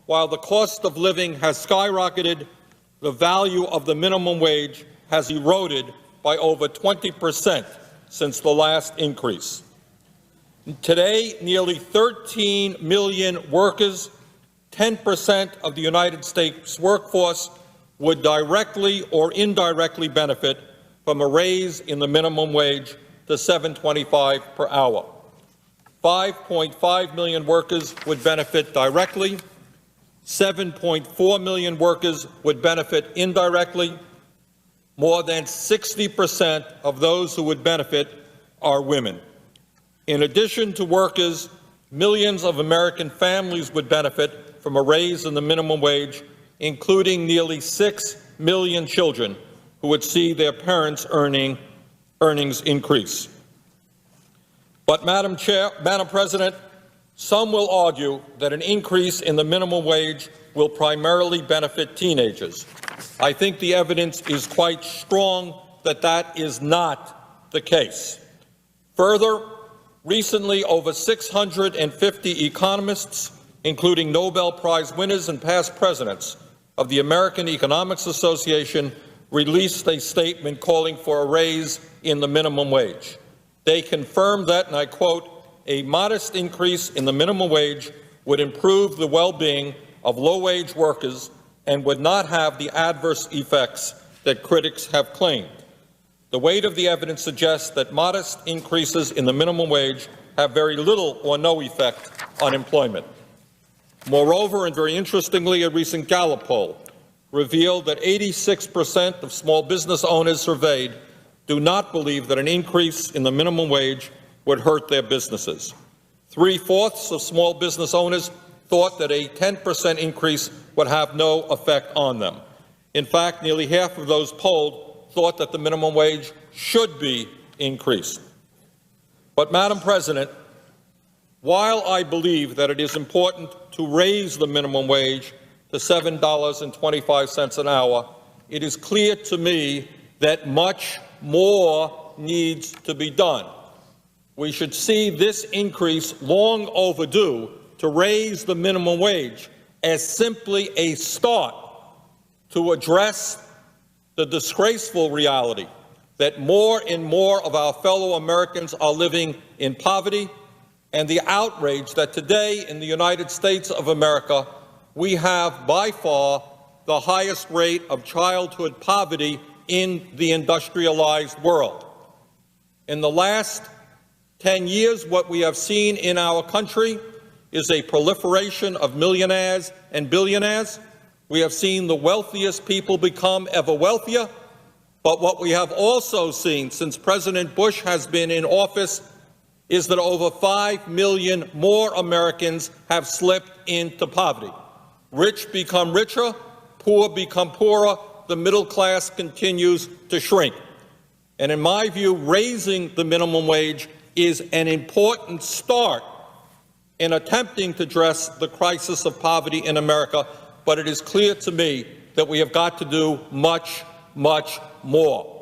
while the cost of living has skyrocketed, the value of the minimum wage has eroded by over 20% since the last increase. Today, nearly 13 million workers, 10% of the United States workforce, would directly or indirectly benefit from a raise in the minimum wage to $7.25 per hour. 5.5 million workers would benefit directly, 7.4 million workers would benefit indirectly. More than 60% of those who would benefit are women. In addition to workers, millions of American families would benefit from a raise in the minimum wage, including nearly 6 million children who would see their parents' earnings increase. But, Madam President, some will argue that an increase in the minimum wage will primarily benefit teenagers. I think the evidence is quite strong that that is not the case. Further, recently over 650 economists, including Nobel Prize winners and past presidents of the American Economics Association, released a statement calling for a raise in the minimum wage. They confirmed that, and I quote, "A modest increase in the minimum wage would improve the well-being of low-wage workers and would not have the adverse effects that critics have claimed. The weight of the evidence suggests that modest increases in the minimum wage have very little or no effect on employment." Moreover, and very interestingly, a recent Gallup poll revealed that 86% of small business owners surveyed do not believe that an increase in the minimum wage would hurt their businesses. 3/4 of small business owners thought that a 10% increase would have no effect on them. In fact, nearly half of those polled thought that the minimum wage should be increased. But, Madam President, while I believe that it is important to raise the minimum wage to $7.25 an hour, it is clear to me that much more needs to be done. We should see this increase, long overdue, to raise the minimum wage as simply a start to address the disgraceful reality that more and more of our fellow Americans are living in poverty, and the outrage that today in the United States of America we have by far the highest rate of childhood poverty in the industrialized world. In the last 10 years, what we have seen in our country is a proliferation of millionaires and billionaires. We have seen the wealthiest people become ever wealthier. But what we have also seen since President Bush has been in office is that over 5 million more Americans have slipped into poverty. Rich become richer, poor become poorer, the middle class continues to shrink. And in my view, raising the minimum wage is an important start in attempting to address the crisis of poverty in America, but it is clear to me that we have got to do much, much more.